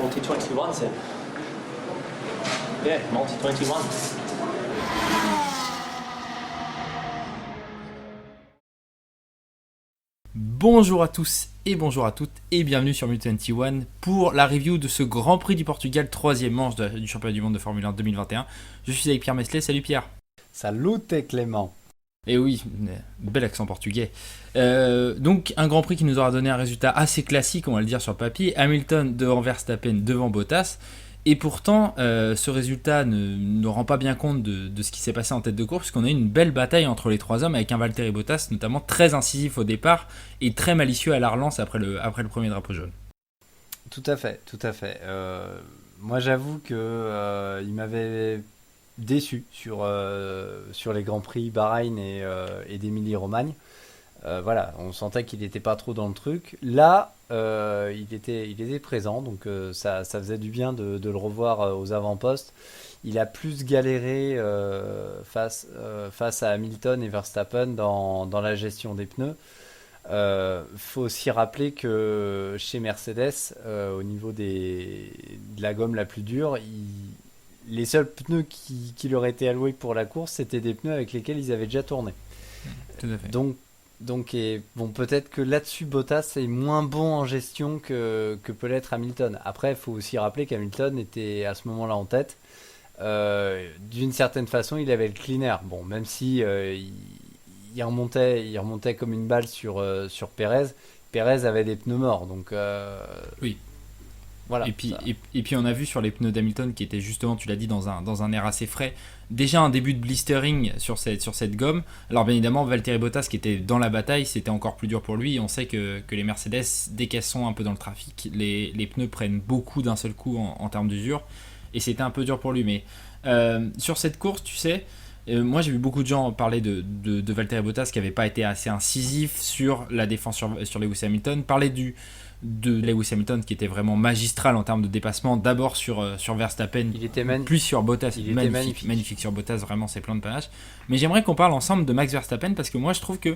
Multi 21, c'est. Yeah, Multi 21. Bonjour à tous et bonjour à toutes et bienvenue sur Multi 21 pour la review de ce Grand Prix du Portugal, troisième manche du championnat du monde de Formule 1 2021. Je suis avec Pierre Meslay, salut Pierre. Salut Clément. Et oui, bel accent portugais. Donc un Grand Prix qui nous aura donné un résultat assez classique, on va le dire sur le papier. Hamilton devant Verstappen, devant Bottas. Et pourtant, ce résultat ne rend pas bien compte de ce qui s'est passé en tête de course, puisqu'on a eu une belle bataille entre les trois hommes, avec un Valtteri Bottas notamment très incisif au départ et très malicieux à la relance après le premier drapeau jaune. Tout à fait, tout à fait. Moi j'avoue que il m'avait déçu sur les Grands Prix Bahreïn et d'Émilie-Romagne. Voilà, on sentait qu'il n'était pas trop dans le truc. Là, il était présent, donc ça faisait du bien de le revoir aux avant-postes. Il a plus galéré face à Hamilton et Verstappen dans la gestion des pneus. Faut aussi rappeler que chez Mercedes, au niveau de la gomme la plus dure, les seuls pneus qui leur étaient alloués pour la course, c'était des pneus avec lesquels ils avaient déjà tourné. Tout à fait. Bon, peut-être que là-dessus, Bottas est moins bon en gestion que peut l'être Hamilton. Après, il faut aussi rappeler qu'Hamilton était à ce moment-là en tête. D'une certaine façon, il avait le clean air. Bon, même si il remontait comme une balle sur Pérez. Pérez avait des pneus morts, donc Oui. voilà. Et puis on a vu sur les pneus d'Hamilton qui étaient justement, tu l'as dit, dans un air assez frais, déjà un début de blistering sur cette gomme. Alors bien évidemment, Valtteri Bottas qui était dans la bataille, c'était encore plus dur pour lui. On sait que les Mercedes, dès qu'elles sont un peu dans le trafic, les pneus prennent beaucoup d'un seul coup en termes d'usure. Et c'était un peu dur pour lui. Mais sur cette course, tu sais, moi j'ai vu beaucoup de gens parler de Valtteri Bottas qui n'avait pas été assez incisif sur la défense sur Lewis Hamilton, parler de Lewis Hamilton qui était vraiment magistral en termes de dépassement, d'abord sur Verstappen, plus sur Bottas. Il était Magnifique sur Bottas, vraiment c'est plein de panache. Mais j'aimerais qu'on parle ensemble de Max Verstappen, parce que moi je trouve que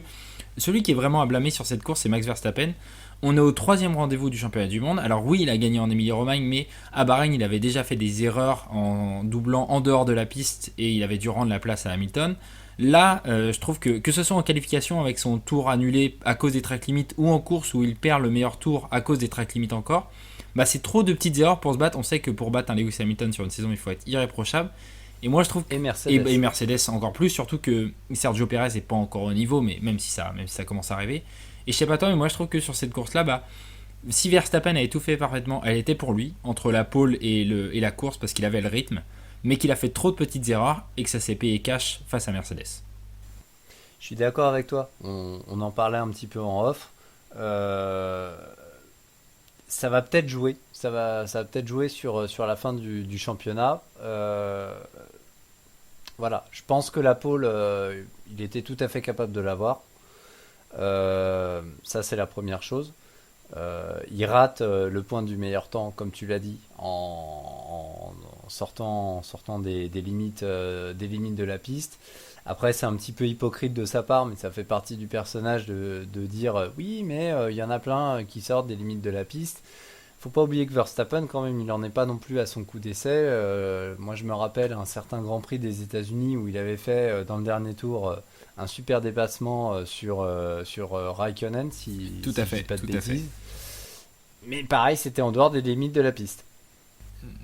celui qui est vraiment à blâmer sur cette course, c'est Max Verstappen. On est au troisième rendez-vous du championnat du monde. Alors oui, il a gagné en Émilie-Romagne, mais à Bahreïn, il avait déjà fait des erreurs en doublant en dehors de la piste et il avait dû rendre la place à Hamilton. Là, je trouve que ce soit en qualification avec son tour annulé à cause des track limits ou en course où il perd le meilleur tour à cause des track limits encore, bah c'est trop de petites erreurs pour se battre. On sait que pour battre un Lewis Hamilton sur une saison, il faut être irréprochable. Et moi, je trouve et Mercedes. Et Mercedes encore plus, surtout que Sergio Perez n'est pas encore au niveau, mais même si ça commence à arriver. Et je sais pas toi, mais moi je trouve que sur cette course-là, bah, si Verstappen avait tout fait parfaitement, elle était pour lui, entre la pole et la course, parce qu'il avait le rythme, mais qu'il a fait trop de petites erreurs et que ça s'est payé cash face à Mercedes. Je suis d'accord avec toi. On en parlait un petit peu en off. Ça va peut-être jouer. Ça va peut-être jouer sur la fin du championnat. Voilà. Je pense que la pole, il était tout à fait capable de l'avoir. Ça, c'est la première chose. Il rate le point du meilleur temps, comme tu l'as dit, en sortant des limites de la piste. Après, c'est un petit peu hypocrite de sa part, mais ça fait partie du personnage de dire oui, mais il y en a plein qui sortent des limites de la piste. Faut pas oublier que Verstappen, quand même, il en est pas non plus à son coup d'essai. Moi, je me rappelle un certain Grand Prix des États-Unis où il avait fait dans le dernier tour un super dépassement sur Raikkonen, Tout si à je dis fait, pas de tout à fait. bêtises. Mais pareil, c'était en dehors des limites de la piste.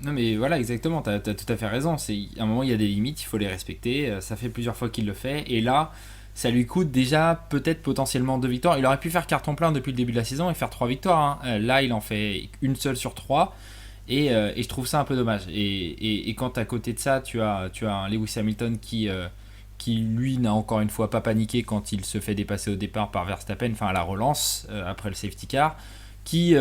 Non mais voilà, exactement, t'as tout à fait raison. À un moment, il y a des limites, il faut les respecter. Ça fait plusieurs fois qu'il le fait. Et là, ça lui coûte déjà peut-être potentiellement 2 victoires. Il aurait pu faire carton plein depuis le début de la saison et faire 3 victoires, hein. Là, il en fait une seule sur 3. Et je trouve ça un peu dommage. Et quand à côté de ça, tu as un Lewis Hamilton qui lui, n'a encore une fois pas paniqué quand il se fait dépasser au départ par Verstappen, enfin à la relance, après le safety car, qui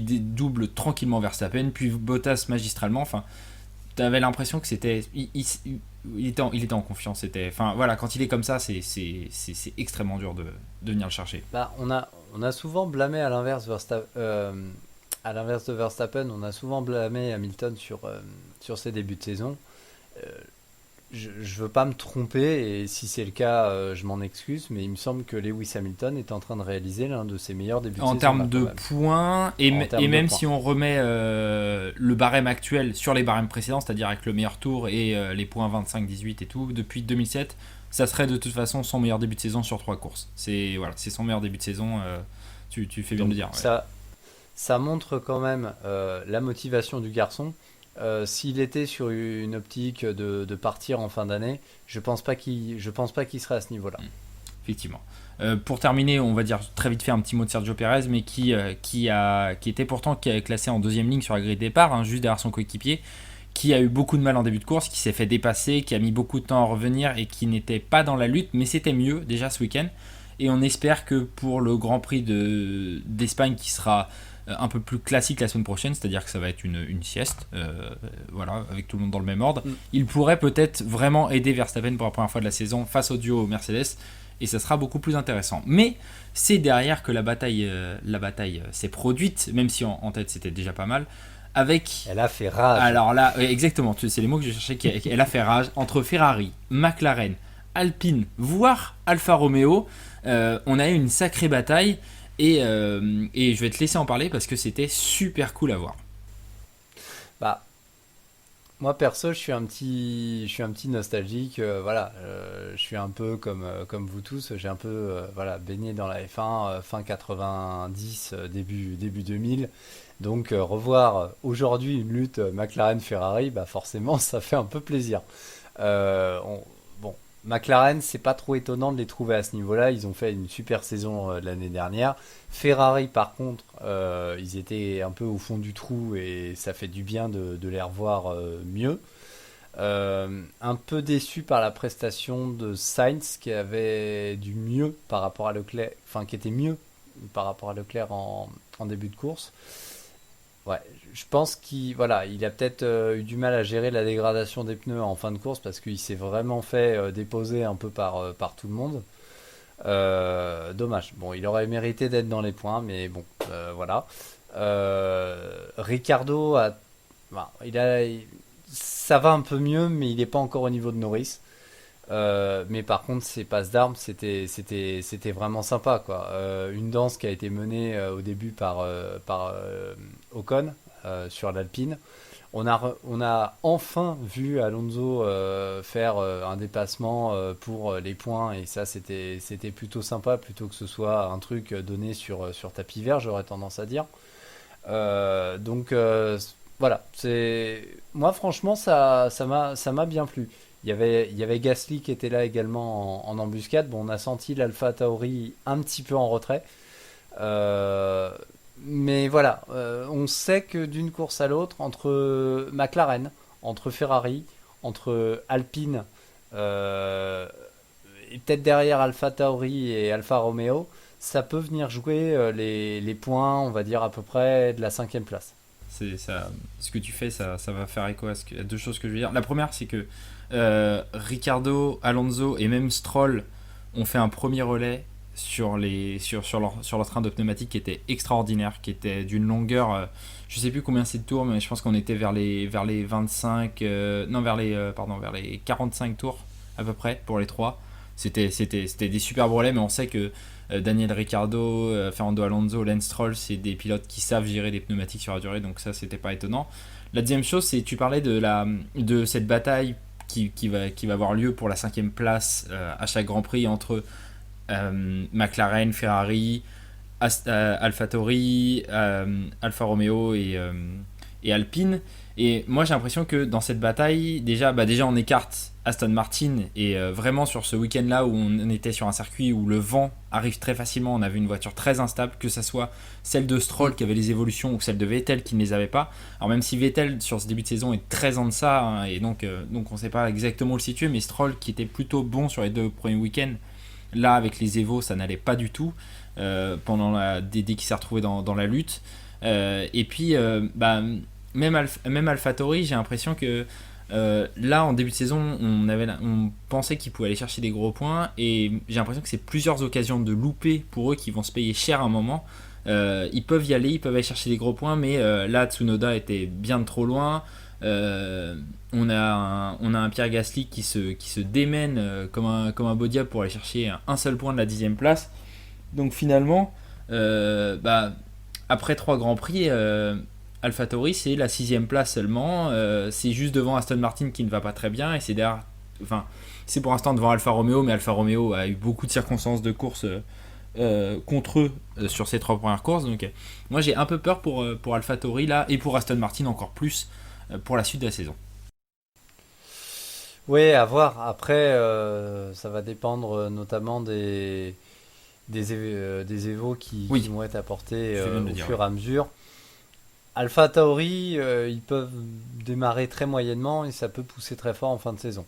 double tranquillement Verstappen, puis Bottas magistralement. Enfin, t'avais l'impression que c'était. Il était en confiance. Enfin, voilà, quand il est comme ça, c'est extrêmement dur de venir le chercher. Bah, on a souvent blâmé à l'inverse de Verstappen, on a souvent blâmé Hamilton sur ses débuts de saison. Euh, je veux pas me tromper, et si c'est le cas, je m'en excuse, mais il me semble que Lewis Hamilton est en train de réaliser l'un de ses meilleurs débuts de En saison, là, termes quand de même. points, En et termes de même points. si on remet le barème actuel sur les barèmes précédents, c'est-à-dire avec le meilleur tour et les points 25, 18 et tout, depuis 2007, ça serait de toute façon son meilleur début de saison sur 3 courses. C'est son meilleur début de saison, tu fais bien de Donc le dire. Ouais. ça montre quand même la motivation du garçon. S'il était sur une optique de partir en fin d'année, je pense pas qu'il serait à ce niveau-là. Effectivement. Pour terminer, on va dire très vite fait un petit mot de Sergio Perez, mais qui était pourtant classé en deuxième ligne sur la grille de départ, hein, juste derrière son coéquipier, qui a eu beaucoup de mal en début de course, qui s'est fait dépasser, qui a mis beaucoup de temps à revenir et qui n'était pas dans la lutte, mais c'était mieux déjà ce week-end. Et on espère que pour le Grand Prix d'Espagne, qui sera un peu plus classique la semaine prochaine, c'est-à-dire que ça va être une sieste, voilà, avec tout le monde dans le même ordre, Mm. il pourrait peut-être vraiment aider Verstappen pour la première fois de la saison face au duo Mercedes, et ça sera beaucoup plus intéressant. Mais c'est derrière que la bataille s'est produite, même si en tête c'était déjà pas mal, avec... Elle a fait rage. Alors là, exactement, c'est les mots que je cherchais, elle a fait rage entre Ferrari, McLaren, Alpine, voire Alfa Romeo. On a eu une sacrée bataille, et je vais te laisser en parler parce que c'était super cool à voir. Bah, moi perso, je suis un petit nostalgique. Voilà, je suis un peu comme vous tous. J'ai un peu voilà, baigné dans la F1 fin 90, début 2000. Donc revoir aujourd'hui une lutte McLaren-Ferrari, bah forcément, ça fait un peu plaisir. Bon, McLaren, c'est pas trop étonnant de les trouver à ce niveau-là. Ils ont fait une super saison l'année dernière. Ferrari, par contre, ils étaient un peu au fond du trou, et ça fait du bien de les revoir mieux. Un peu déçu par la prestation de Sainz, qui avait du mieux par rapport à Leclerc, enfin qui était mieux par rapport à Leclerc en début de course. Ouais, je pense qu'il voilà, il a peut-être eu du mal à gérer la dégradation des pneus en fin de course, parce qu'il s'est vraiment fait déposer un peu par tout le monde. Dommage. Bon, il aurait mérité d'être dans les points, mais bon, voilà. Ricardo bah, ça va un peu mieux, mais il n'est pas encore au niveau de Norris. Mais par contre, ses passes d'armes, c'était vraiment sympa, quoi. Une danse qui a été menée au début par Ocon sur l'Alpine. On a enfin vu Alonso faire un dépassement pour les points, et ça c'était plutôt sympa, plutôt que ce soit un truc donné sur tapis vert, j'aurais tendance à dire. Donc voilà, moi franchement ça m'a bien plu. Il y avait Gasly qui était là également en embuscade. Bon, on a senti l'Alpha Tauri un petit peu en retrait. Euh, mais voilà, on sait que d'une course à l'autre, entre McLaren, entre Ferrari, entre Alpine, euh, et peut-être derrière Alpha Tauri et Alfa Romeo, ça peut venir jouer les points, on va dire à peu près de la cinquième place. C'est ça, ce que tu fais, ça va faire écho à deux choses que je veux dire. La première, c'est que Ricardo, Alonso et même Stroll ont fait un premier relais sur leur train de pneumatique qui était extraordinaire, qui était d'une longueur, je sais plus combien c'est de tours, mais je pense qu'on était vers les 25, non vers les 45 tours à peu près pour les trois. C'était des super relais, mais on sait que Daniel Ricciardo, Fernando Alonso, Lance Stroll, c'est des pilotes qui savent gérer des pneumatiques sur la durée, donc ça c'était pas étonnant. La deuxième chose, c'est tu parlais de cette bataille qui va avoir lieu pour la cinquième place à chaque Grand Prix entre McLaren, Ferrari, AlphaTauri, Alfa Romeo et Alpine. Et moi j'ai l'impression que dans cette bataille, déjà on écarte Aston Martin, et vraiment sur ce week-end là où on était sur un circuit où le vent arrive très facilement, on avait une voiture très instable, que ce soit celle de Stroll qui avait les évolutions ou celle de Vettel qui ne les avait pas. Alors même si Vettel sur ce début de saison est très en deçà, hein, et donc on ne sait pas exactement où le situer, mais Stroll qui était plutôt bon sur les deux premiers week-ends, là avec les Evo ça n'allait pas du tout dès qu'il s'est retrouvé dans la lutte. Et puis même AlphaTauri, j'ai l'impression que là en début de saison on pensait qu'ils pouvaient aller chercher des gros points, et j'ai l'impression que c'est plusieurs occasions de louper pour eux qui vont se payer cher à un moment. Ils peuvent y aller, ils peuvent aller chercher des gros points, mais là Tsunoda était bien trop loin. Euh, on a un Pierre Gasly qui se démène comme un beau diable pour aller chercher un seul point de la 10ème place. Donc finalement, bah, après 3 grands prix, AlphaTauri c'est la 6ème place seulement. C'est juste devant Aston Martin qui ne va pas très bien et c'est derrière. Enfin, c'est pour l'instant devant Alfa Romeo, mais Alfa Romeo a eu beaucoup de circonstances de course contre eux sur ces 3 premières courses. Donc, moi j'ai un peu peur pour AlphaTauri là et pour Aston Martin encore plus pour la suite de la saison. Oui, à voir. Après, ça va dépendre notamment des évos qui Oui, vont être apportés tu fais bien de le au dire. fur et à mesure. Alpha Tauri, ils peuvent démarrer très moyennement et ça peut pousser très fort en fin de saison.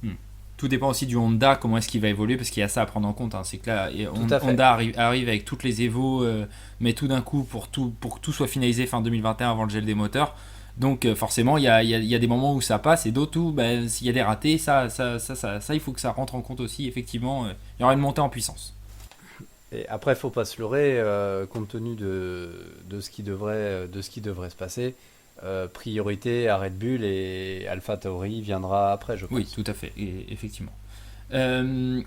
Ouais. Tout dépend aussi du Honda, comment est-ce qu'il va évoluer, parce qu'il y a ça à prendre en compte. Hein. C'est que là, Tout à fait. Honda arrive avec toutes les Evo, mais tout d'un coup, pour que tout soit finalisé fin 2021 avant le gel des moteurs. Donc forcément, il y a des moments où ça passe et d'autres où s'il y a des ratés, il faut que ça rentre en compte aussi. Effectivement, il y aura une montée en puissance. Et après, il faut pas se leurrer, compte tenu de ce qui devrait se passer. Priorité à Red Bull et Alpha Tauri viendra après, je Oui, pense. tout à fait, effectivement.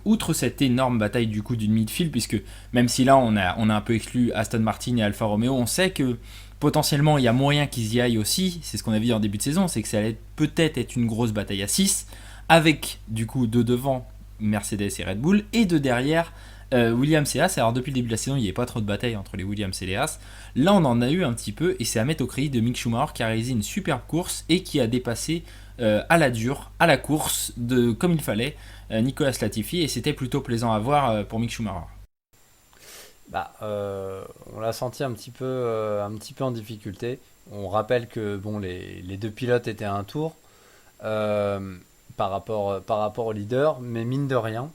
Outre cette énorme bataille du coup d'une midfield, puisque même si là on a un peu exclu Aston Martin et Alfa Romeo, on sait que potentiellement il y a moyen qu'ils y aillent aussi, c'est ce qu'on a vu en début de saison, c'est que ça allait peut-être être une grosse bataille à 6 avec du coup de devant Mercedes et Red Bull, et de derrière Williams et Haas. Alors depuis le début de la saison il n'y avait pas trop de bataille entre les Williams et les Haas, là on en a eu un petit peu, et c'est à mettre au crédit de Mick Schumacher qui a réalisé une superbe course et qui a dépassé à la dure, à la course, comme il fallait, Nicolas Latifi, et c'était plutôt plaisant à voir pour Mick Schumacher. Bah, on l'a senti un petit peu en difficulté. On rappelle que bon, les deux pilotes étaient à un tour euh, par rapport au leader, mais mine de rien,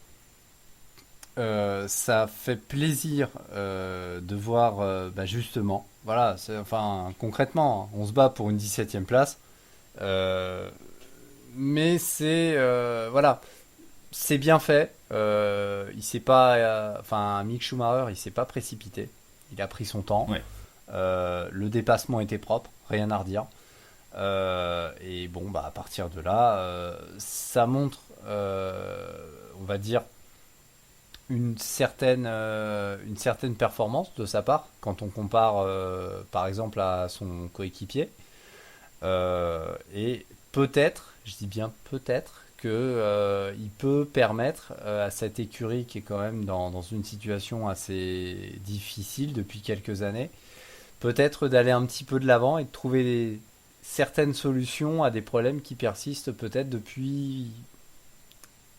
ça fait plaisir de voir bah, justement, voilà, enfin concrètement, hein, on se bat pour une 17e place, euh, mais voilà, c'est bien fait. Il s'est pas, enfin, Mick Schumacher, il s'est pas précipité. Il a pris son temps. Ouais. Le dépassement était propre, rien à redire. Et bon, bah, à partir de là, ça montre, on va dire, une certaine performance de sa part quand on compare, par exemple, à son coéquipier. Et peut-être, je dis bien peut-être, que il peut permettre à cette écurie qui est quand même dans une situation assez difficile depuis quelques années, peut-être d'aller un petit peu de l'avant et de trouver certaines solutions à des problèmes qui persistent peut-être depuis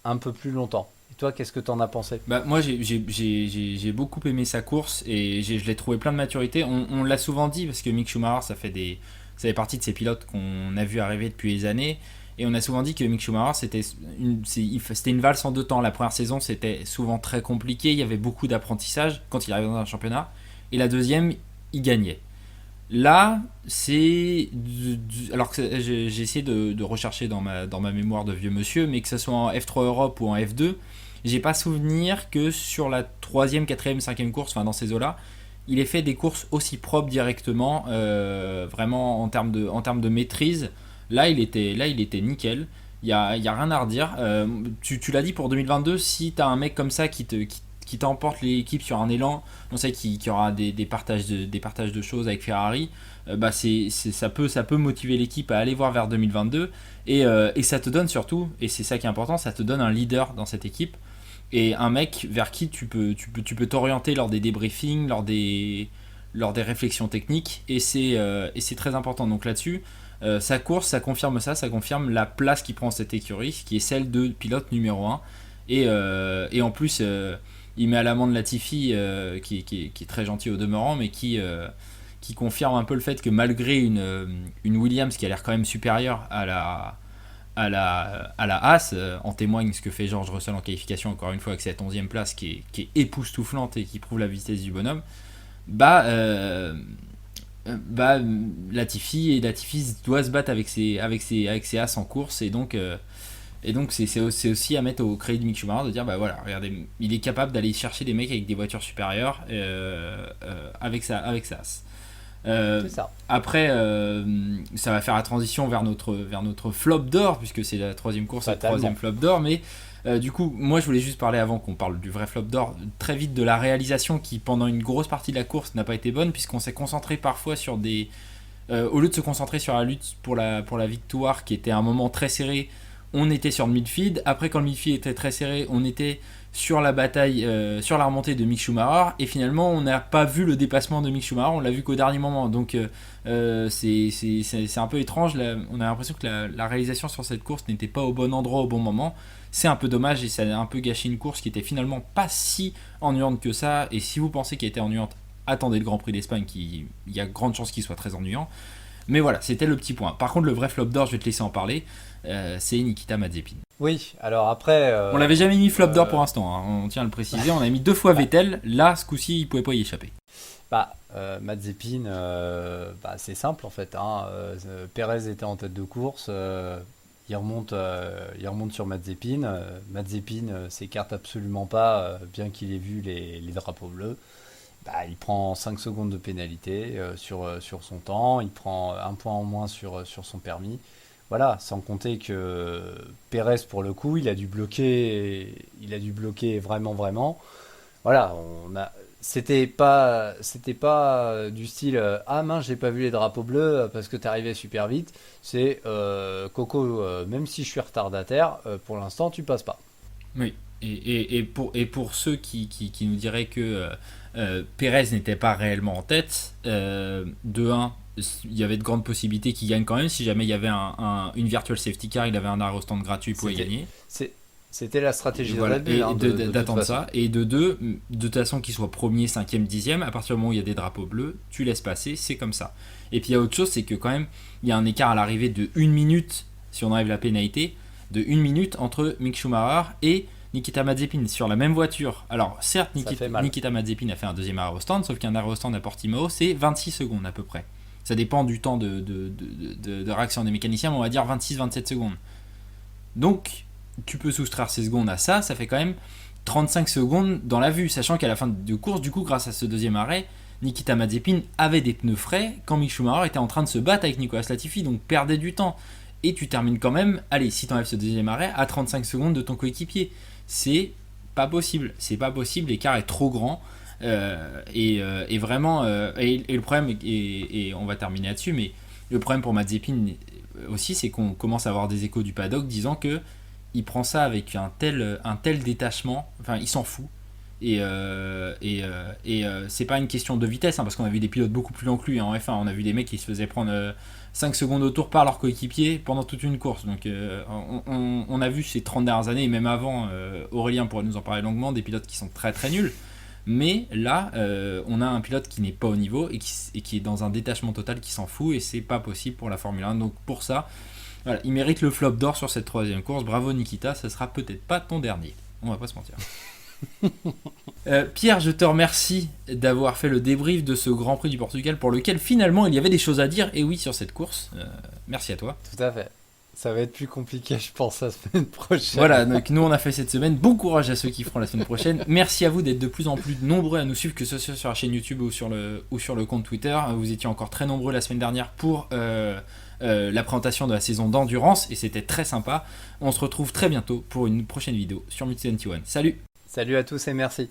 un peu plus longtemps. Et toi, qu'est-ce que t'en as pensé? Bah, moi j'ai beaucoup aimé sa course et je l'ai trouvé plein de maturité. On l'a souvent dit parce que Mick Schumacher ça fait partie de ces pilotes qu'on a vu arriver depuis des années. Et on a souvent dit que Mick Schumacher c'était une valse en 2 temps. La première saison c'était souvent très compliqué, il y avait beaucoup d'apprentissage quand il arrivait dans un championnat. Et la deuxième, il gagnait. Là, alors que j'ai essayé de rechercher dans ma mémoire de vieux monsieur, mais que ce soit en F3 Europe ou en F2, j'ai pas souvenir que sur la troisième, quatrième, cinquième course, enfin dans ces eaux-là, il ait fait des courses aussi propres directement, vraiment en termes de maîtrise. Là, il était nickel. Il y a rien à redire. Tu l'as dit pour 2022, si tu as un mec comme ça qui t'emporte l'équipe sur un élan, on sait qu'il y aura des partages de choses avec Ferrari, bah ça peut motiver l'équipe à aller voir vers 2022, et ça te donne surtout, et c'est ça qui est important, ça te donne un leader dans cette équipe et un mec vers qui tu peux t'orienter lors des débriefings, lors des réflexions techniques, et c'est très important. Donc là-dessus, sa course, ça confirme la place qu'il prend cette écurie, qui est celle de pilote numéro un. Et en plus, il met à l'amende Latifi, qui est très gentil au demeurant, mais qui confirme un peu le fait que malgré une Williams qui a l'air quand même supérieure à la Haas, en témoigne ce que fait George Russell en qualification, encore une fois, avec cette 11e place qui est époustouflante et qui prouve la vitesse du bonhomme. Bah, bah Latifi doit se battre avec ses As en course, et donc c'est aussi à mettre au crédit de Mick Schumacher de dire bah voilà, regardez, il est capable d'aller chercher des mecs avec des voitures supérieures avec sa As. C'est ça. Après, ça va faire la transition vers notre flop d'or, puisque c'est la troisième course, le troisième flop d'or. Mais du coup, moi je voulais juste parler, avant qu'on parle du vrai flop d'or, très vite de la réalisation qui, pendant une grosse partie de la course, n'a pas été bonne, puisqu'on s'est concentré parfois sur des... au lieu de se concentrer sur la lutte pour la victoire, qui était un moment très serré, on était sur le midfield. Après, quand le midfield était très serré, on était sur la bataille, sur la remontée de Mick Schumacher, et finalement on n'a pas vu le dépassement de Mick Schumacher, on l'a vu qu'au dernier moment. Donc c'est un peu étrange. Là, on a l'impression que la réalisation sur cette course n'était pas au bon endroit au bon moment. C'est un peu dommage, et ça a un peu gâché une course qui était finalement pas si ennuyante que ça. Et si vous pensez qu'elle était ennuyante, attendez le Grand Prix d'Espagne, il y a grande chance qu'il soit très ennuyant. Mais voilà, c'était le petit point. Par contre, le vrai flop d'or, je vais te laisser en parler, c'est Nikita Mazepin. Oui, alors après... On l'avait jamais mis flop d'or pour l'instant, hein, on tient à le préciser. On a mis 2 fois Vettel, là, ce coup-ci, il pouvait pas y échapper. Mazepin, c'est simple en fait. Pérez était en tête de course, il remonte sur Mazepin. Mazepin s'écarte absolument pas, bien qu'il ait vu les drapeaux bleus. Il prend 5 secondes de pénalité sur son temps, il prend un point en moins sur son permis. Voilà, sans compter que Pérez, pour le coup, il a dû bloquer vraiment, vraiment. Voilà, c'était pas du style ah mince, j'ai pas vu les drapeaux bleus parce que t'arrivais super vite. C'est Coco, même si je suis retardataire, pour l'instant tu passes pas. Oui, et pour ceux qui nous diraient que Pérez n'était pas réellement en tête, de 1, il y avait de grandes possibilités qu'il gagne quand même. Si jamais il y avait une virtual safety car, il avait un arrêt au stand gratuit, il pouvait gagner. C'était la stratégie de voilà, Red Bull, d'attendre ça. Et de 2, de toute façon, qu'il soit premier, 5e, 10e, à partir du moment où il y a des drapeaux bleus, tu laisses passer, c'est comme ça. Et puis il y a autre chose, c'est que quand même, il y a un écart à l'arrivée de 1 minute, si on enlève la pénalité, de 1 minute entre Mick Schumacher et Nikita Mazepin sur la même voiture. Alors certes, Nikita Mazepin a fait un deuxième arrêt au stand, sauf qu'un arrêt au stand à Portimao, c'est 26 secondes à peu près. Ça dépend du temps de réaction des mécaniciens, mais on va dire 26-27 secondes. Donc, tu peux soustraire ces secondes à ça, ça fait quand même 35 secondes dans la vue, sachant qu'à la fin de course, du coup, grâce à ce deuxième arrêt, Nikita Mazepin avait des pneus frais quand Mick Schumacher était en train de se battre avec Nicolas Latifi, donc perdait du temps. Et tu termines quand même, allez, si tu enlèves ce deuxième arrêt, à 35 secondes de ton coéquipier. C'est pas possible, l'écart est trop grand. Et vraiment, et le problème, et on va terminer là-dessus, mais le problème pour Mazepin aussi, c'est qu'on commence à avoir des échos du paddock disant que il prend ça avec un tel détachement, enfin il s'en fout. Et c'est pas une question de vitesse, parce qu'on a vu des pilotes beaucoup plus lents que lui en F1. On a vu des mecs qui se faisaient prendre 5 secondes au tour par leur coéquipier pendant toute une course. Donc on a vu ces 30 dernières années, et même avant, Aurélien pourrait nous en parler longuement, des pilotes qui sont très très nuls. Mais là, on a un pilote qui n'est pas au niveau et qui est dans un détachement total, qui s'en fout, et c'est pas possible pour la Formule 1. Donc pour ça, voilà, il mérite le flop d'or sur cette troisième course. Bravo Nikita, ça sera peut-être pas ton dernier. On va pas se mentir. Pierre, je te remercie d'avoir fait le débrief de ce Grand Prix du Portugal, pour lequel finalement il y avait des choses à dire, et oui, sur cette course. Merci à toi. Tout à fait. Ça va être plus compliqué, je pense, la semaine prochaine. Voilà, donc nous on a fait cette semaine. Bon courage à ceux qui feront la semaine prochaine. Merci à vous d'être de plus en plus nombreux à nous suivre, que ce soit sur la chaîne YouTube ou sur le compte Twitter. Vous étiez encore très nombreux la semaine dernière pour la présentation de la saison d'endurance, et c'était très sympa. On se retrouve très bientôt pour une prochaine vidéo sur Multi21. Salut! Salut à tous et merci.